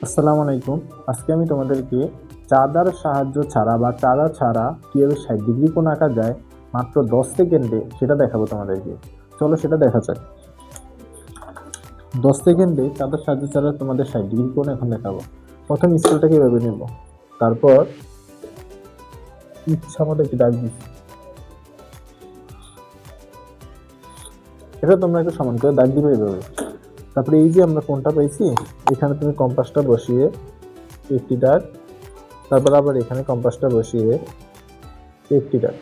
আসসালামু আলাইকুম। আজকে আমি তোমাদেরকে চাঁদার সাহায্য ছাড়া বা চাঁদা ছাড়া কিভাবে 60 ডিগ্রি কোণ আঁকা যায় মাত্র 10 সেকেন্ডে সেটা দেখাবো তোমাদেরকে। চলো সেটা দেখা যাক। 10 সেকেন্ডে চাঁদার সাহায্য ছাড়া তোমাদের 60 ডিগ্রি কোণ এখন দেখাবো। প্রথম স্কেলটাকে এভাবে নেব, তারপর ইচ্ছা মতো একটি দাগ দিচ্ছি। এটা তোমরা একটু সমান করে দাগ দিবে এভাবে। তারপরে এই যে আমরা কোণটা পাইছি, এখানে তুমি কম্পাসটা বসিয়ে একটি দাগ, তারপর আবার এখানে কম্পাসটা বসিয়ে একটি দাগ,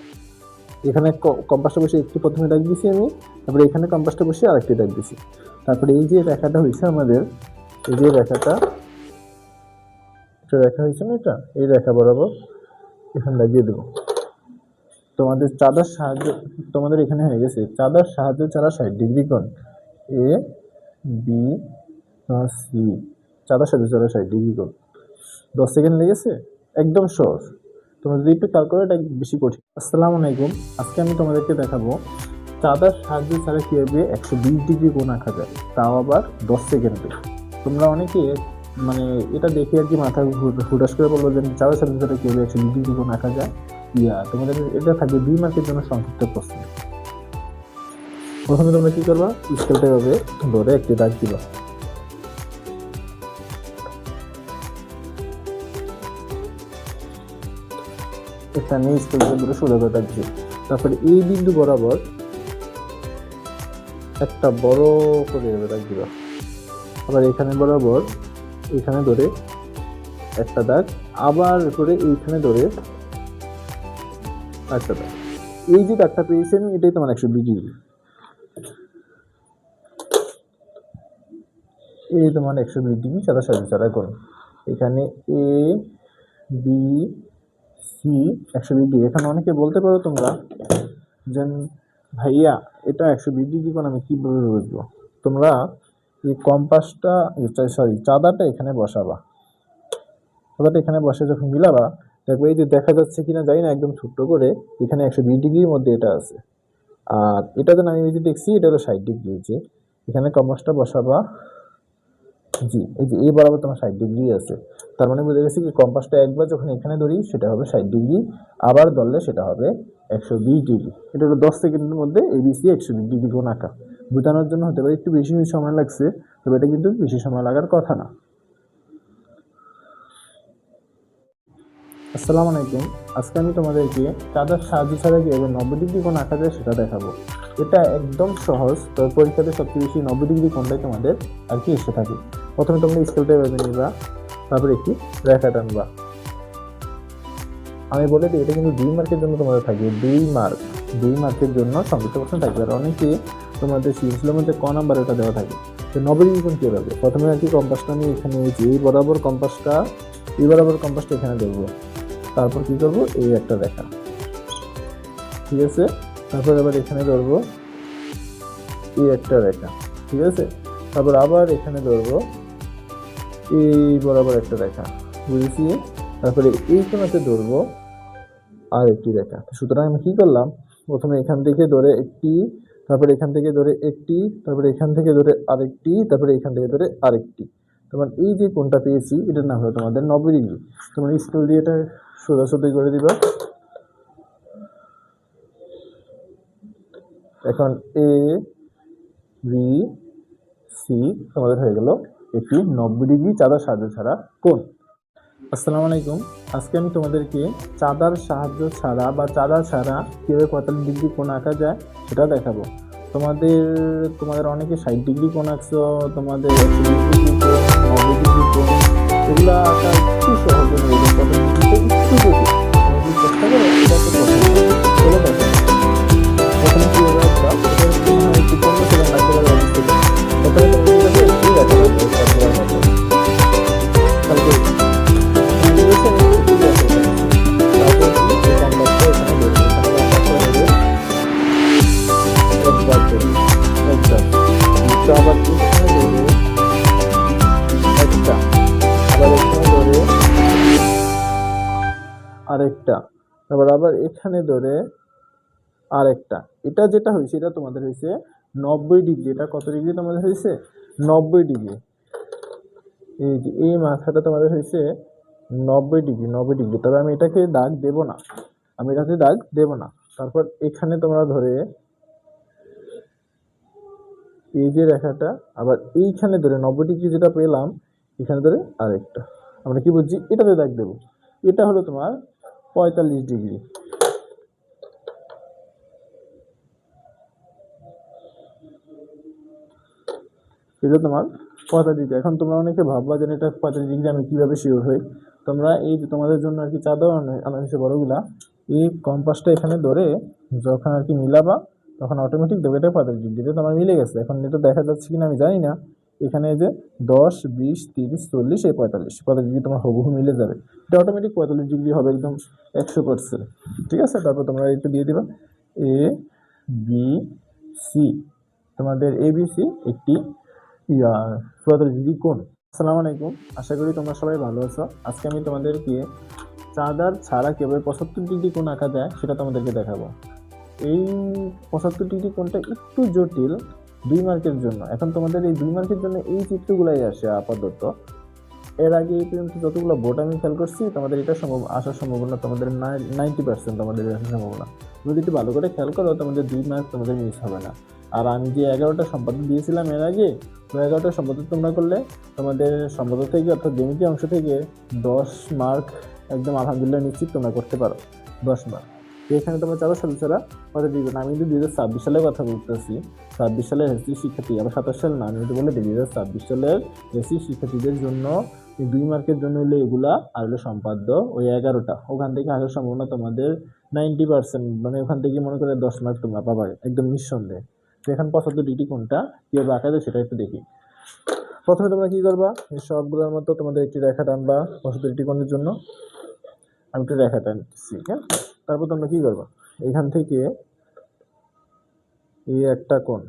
এখানে কম্পাসটা বসে একটি প্রথমে দাগ দিছি আমি, তারপরে এখানে কম্পাসটা বসে আরেকটি দাগ দিছি। তারপরে এই যে রেখাটা হয়েছে আমাদের, এই যে রেখাটা, একটা রেখা হয়েছে না, এটা এই রেখা বরাবর এখানে লাগিয়ে দেবো। তোমাদের চাঁদার সাহায্য, তোমাদের এখানে হয়ে গেছে চাঁদার সাহায্য ছাড়া 60 ডিগ্রি কোণ এ বি সি, চাঁদার সাহায্য ছাড়া 60 ডিগ্রি কোণ। 10 সেকেন্ড লেগেছে, একদম সহজ। তোমরা যদি একটু খেয়াল করো, এটা বেশি কঠিন। আসসালামু আলাইকুম। আজকে আমি তোমাদেরকে দেখাবো চাঁদার সাহায্য ছাড়া কিভাবে 120 ডিগ্রি কোণ আঁকা যায়, তাও আবার 10 সেকেন্ডে। তোমরা অনেকে মানে এটা দেখে আর কি মাথা হুটাস করে বলবো যে চাঁদার সাহায্য ছাড়া কিভাবে 120 ডিগ্রি কোণ আঁকা যায়। তোমাদের এটা থাকবে 2 মার্কের জন্য সংক্ষিপ্ত প্রশ্ন। প্রথমে তোমরা কি করবা, স্কেলটা এভাবে ধরে একটি দাগ দিবা, এখানে স্কেলটা ধরে সোজা করে দাগ দিবে। তারপরে এই বিন্দু বরাবর একটা বড় করে দাগ দিবা, আবার এখানে বরাবর এখানে ধরে একটা দাগ, আবার করে এইখানে ধরে একটা দাগ। এই যে দাগটা পেয়েছেন এটাই তোমার 120 ডিগ্রি। এই তোমার 120 ডিগ্রি চাঁদা সাহায্য ছাড়া কোণ। এখানে এ বি সি 120 ডিগ্রি। এখানে অনেকে বলতে পারো তোমরা যে ভাইয়া এটা 120 ডিগ্রি কোণ আমি কিভাবে বুঝবো। তোমরা এই কম্পাসটা, চাঁদাটা এখানে বসাবা। চাঁদাটা এখানে বসে যখন মিলাবা, দেখবো এই যে দেখা যাচ্ছে কিনা জানি না, একদম ছোট্ট করে এখানে 120 ডিগ্রির মধ্যে এটা আছে। আর এটা যেন আমি যে দেখছি এটা হলো 60 ডিগ্রি। যে এখানে কম্পাসটা বসাবা, জি এই যে এই বরাবর তোমার 60 ডিগ্রি আছে। তার মানে বুঝে গেছি কি কম্পাসটা একবার যখন এখানে ধরি সেটা হবে 60 ডিগ্রি, আবার ধরলে সেটা হবে 120 ডিগ্রি। এটা হলো 10 সেকেন্ডের মধ্যে এবিসি 120 ডিগ্রি কোণ আঁকা। বোঝানোর জন্য হতে পারে একটু বেশি সময় লাগছে, তবে এটা কিন্তু বেশি সময় লাগার কথা না। আসসালামু আলাইকুম। আজকে আমি তোমাদেরকে চাঁদার সাহায্য ছাড়া কিভাবে 90 ডিগ্রি কোণ আঁকা যায় সেটা দেখাবো। এটা একদম সহজ, তবে পরীক্ষাতে সবচেয়ে বেশি 90 ডিগ্রি কোণটাই তোমাদের আর কি এসে থাকে। প্রথমে তোমরা স্কেলটা এভাবে নিবা, তারপরে একটি রেখা টানবা। আমি বলে দিই এটা কিন্তু 2 মার্কের জন্য তোমাদের থাকবে, 2 মার্ক। 2 মার্কের জন্য সংক্ষিপ্ত প্রশ্ন থাকবে। আর অনেকে তোমাদের সিরিজের মধ্যে ক নাম্বার এটা দেওয়া থাকে। তো 90 ডিগ্রি কোণ কীভাবে, প্রথমে আর কি কম্পাসটা নিয়ে এখানে এই বরাবর কম্পাসটা, এই বরাবর কম্পাসটা এখানে ধরবো, তারপর কি করবো এই একটা রেখা, ঠিক আছে। তারপর আবার এখানে ধরবো এই একটা রেখা, ঠিক আছে। তারপর আবার এখানে ধরবো এই বরাবর একটা রেখা, বুঝেছি। তারপরে এই কোণাতে ধরবো আর একটি রেখা। সুতরাং আমি কি করলাম, প্রথমে এখান থেকে ধরে একটি, তারপরে এখান থেকে ধরে একটি, তারপরে এখান থেকে ধরে আরেকটি, তারপরে এখান থেকে ধরে আরেকটি। তোমার এই যে কোণটা পেয়েছি এটার নাম হলো তোমাদের 90 ডিগ্রি। তোমার স্কেল দিয়ে এটা সোজাসুজি করে দিবা। এখন এ বি সি তোমাদের হয়ে গেল একটি 90 ডিগ্রি চাঁদার সাহায্য ছাড়া কোণ। আসসালামু আলাইকুম। আজকে আমি তোমাদেরকে চাঁদার সাহায্য ছাড়া বা চাঁদা ছাড়া কীভাবে 45 ডিগ্রি কোণ আঁকা যায় সেটা দেখাবো। তোমাদের তোমাদের অনেকে 60 ডিগ্রি কোণ আঁকছো, তোমাদের 120 ডিগ্রি কোণ, 90 ডিগ্রি কোণ, এগুলো আঁকা একটু সহজ হয়ে যাবে, 45 ডিগ্রিতে একটু জটিল। তুমি যদি চেষ্টা করো এটা একটু কঠিন হবে। চলো দেখো প্রথমে কীভাবে আঁকবা, এটা মনে হয় একটু 15 সেকেন্ড লাগতে পারে, 20 সেকেন্ড। প্রথমে তুমি কী করবে, একটু দেখা লাগবে সবগুলোর মতো। তারপরে আরেকটা, তারপর আবার এখানে ধরে আরেকটা। এটা যেটা হয়েছে এটা তোমাদের হয়েছে 90 ডিগ্রি। এটা কত ডিগ্রি তোমাদের হয়েছে, 90 ডিগ্রি। এই যে এই মাথাটা তোমাদের হয়েছে 90 ডিগ্রি। তবে আমি এটাকে দাগ দেব না, তারপর এখানে তোমরা ধরে এই যে রেখাটা, আবার এইখানে ধরে 90 ডিগ্রি যেটা পেলাম এখানে ধরে আরেকটা, আমরা কি বুঝছি, এটাতে দাগ দেবো। এটা হলো তোমার 45 ডিগ্রি। এটা তোমার 45 ডিগ্রি। এখন তোমরা অনেকে ভাববা যে এটা 45 ডিগ্রি আমি কিভাবে শিওর হই। তোমরা এই যে তোমাদের জন্য আর কি চাঁদা আনা হয়েছে বড়গুলা, এই কম্পাসটা এখানে ধরে যখন আর কি মিলাবা তখন অটোমেটিক দেবে এটা 45 ডিগ্রিতে তোমার মিলে গেছে। এখন এটা দেখা যাচ্ছে কিনা আমি জানি না, এখানে যে 10, 20, 30, 40, এই 45 ডিগ্রি তোমার হুবহু মিলে যাবে। এটা অটোমেটিক 45 ডিগ্রি হবে একদম 100%। ঠিক আছে, তারপর তোমরা একটু দিয়ে দিবা এ বি সি, তোমাদের এ বি সি একটি 45 ডিগ্রি কোণ। আসসালামু আলাইকুম, আশা করি তোমরা সবাই ভালো আছো। আজকে আমি তোমাদেরকে চাঁদার ছাড়া কিভাবে 75 ডিগ্রি কোণ আঁকা যায় সেটা তোমাদেরকে দেখাবো। এই 75 ডিগ্রি কোণটা একটু জটিল 2 মার্কের জন্য। এখন তোমাদের এই 2 মার্কের জন্য এই চিত্রগুলাই আসে আপাতত। এর আগে এই পর্যন্ত যতগুলো বোর্ড আমি খেয়াল করছি তোমাদের এটা আসার সম্ভাবনা তোমাদের 90% তোমাদের আসার সম্ভাবনা। তুমি যদি ভালো করে খেয়াল করো তোমাদের 2 মার্ক তোমাদের মিস হবে না। আর আমি যে 11টা সম্পাদক দিয়েছিলাম এর আগে, তো 11টা সম্পাদক তোমরা করলে তোমাদের সম্পাদক থেকে অর্থাৎ জ্যামিতি অংশ থেকে 10 মার্ক একদম আলহামদুলিল্লাহ নিশ্চিত তোমরা করতে পারো, 10 মার্ক। এখানে তোমরা চারো সাল ছাড়া কথা দিবে না। আমি কিন্তু 2026 সালের কথা বলতেছি। 26 সালের এসসি শিক্ষার্থী, আবার 27 সাল না, আমি তো বলে দিই 2026 সালের এসসি শিক্ষার্থীদের জন্য 2 মার্কের জন্য হলো এগুলা, আর হলো সম্পাদ্য ওই 11টা। ওখান থেকে আসার সম্ভাবনা তোমাদের 90%, মানে ওখান থেকে মনে করে 10 মার্ক তোমরা পাবা একদম নিঃসন্দেহে। তো এখন 75 ডিগ্রি কোণটা কীভাবে আঁকা যায় সেটা একটু দেখি। প্রথমে তোমরা কি করবা, এই সবগুলোর মতো তোমাদের একটি রেখা টানবা 75 ডিগ্রি কোণের জন্য। আমি একটু রেখা টানতেছি, হ্যাঁ। তারপর তোমরা কি করবা, এখান থেকে এই একটা কোণ,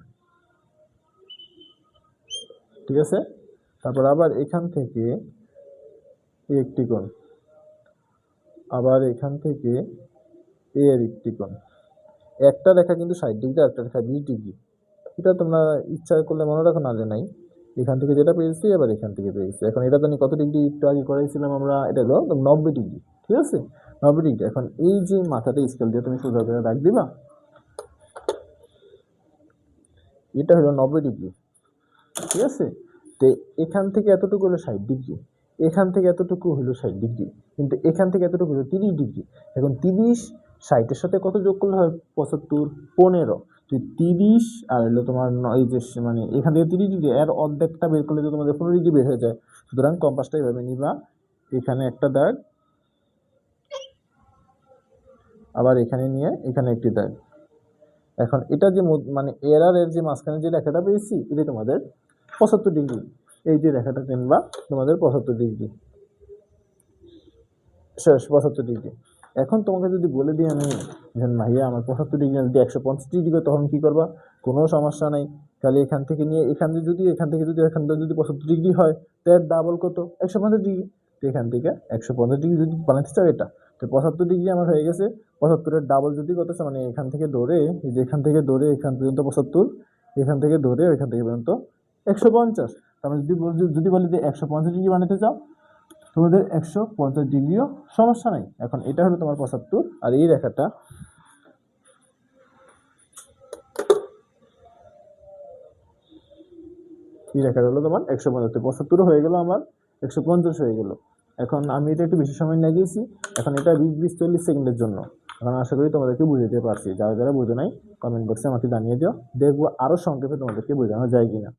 ঠিক আছে। তারপর আবার এখান থেকে এই একটি কোণ, আবার এখান থেকে এর একটি কোণ। একটা রেখা কিন্তু 60 ডিগ্রি, একটা রেখা 20 ডিগ্রি। এটা তোমরা ইচ্ছা করলে মনে রাখো, নালে নাই। এখান থেকে যেটা পেয়েছি আবার এখান থেকে পেয়েছি। এখন এটা জানি কত ডিগ্রি একটু আগে করাইছিলাম আমরা, এটা হলো 90 ডিগ্রি, ঠিক আছে, 90 ডিগ্রি। এখন এই যে মাথাটা স্কেল দিয়ে তুমি সোজা করে রাখ দিবা, এটা হলো 90 ডিগ্রি, ঠিক আছে। তো এখান থেকে এতটুকু হলো 60 ডিগ্রি, এখান থেকে এতটুকু হলো 60 ডিগ্রি, কিন্তু এখান থেকে এতটুকু হলো 30 ডিগ্রি। এখন 30 60-এর সাথে কত যোগ করলে হয় 75, 15। তো 30 আর হলো তোমার এই যে মানে এখান থেকে 30 ডিগ্রি, এর অর্ধেকটা বের করলে তো তোমাদের 15 ডিগ্রি বের হয়ে যায়। সুতরাং কম্পাসটা এভাবে নিবা, এখানে একটা দাগ, আবার এখানে নিয়ে এখানে একটি দাগ। এখন এটা যে মানে এর যে মাঝখানে যে রেখাটা পেয়েছি এটা তোমাদের 75 ডিগ্রি। এই যে রেখাটা টেনবা তোমাদের 75 ডিগ্রি, শেষ 75 ডিগ্রি। এখন তোমাকে যদি বলে দিই আমি যে ভাইয়া আমার 75 ডিগ্রি যদি 150 ডিগ্রি হয় তখন কি করবা, কোনো সমস্যা নাই। তাহলে এখান থেকে নিয়ে এখান থেকে যদি 75 ডিগ্রি হয় তার ডাবল কত, 150 ডিগ্রি। তো এখান থেকে 150 ডিগ্রি যদি বানাতে চাও এটা, তো 75 ডিগ্রি আমার হয়ে গেছে। 75-এর ডাবল যদি কত, মানে এখান থেকে ধরে এই যে এখান থেকে ধরে এখান পর্যন্ত 75, এখান থেকে ধরে এখান থেকে পর্যন্ত 150। তার মানে যদি বলি যে 150 ডিগ্রি বানাতে চাও তোমাদের 150 ডিগ্রিও সমস্যা নাই। এখন এটা হলো তোমার 75, আর এই রেখাটা হলো তোমার 175। 75 হয়ে গেল আমার, 150 হয়ে গেল। এখন আমি এটা একটু বেশি সময় লাগিয়েছি, এখন এটা 20-40 সেকেন্ডের জন্য। এখন আশা করি তোমাদেরকে বুঝাতে পারছি। যারা যারা বুঝে নাই কমেন্ট বক্সে আমাকে জানিয়ে দিও, দেখবো আরো সংক্ষেপে তোমাদেরকে বোঝানো যায় কিনা।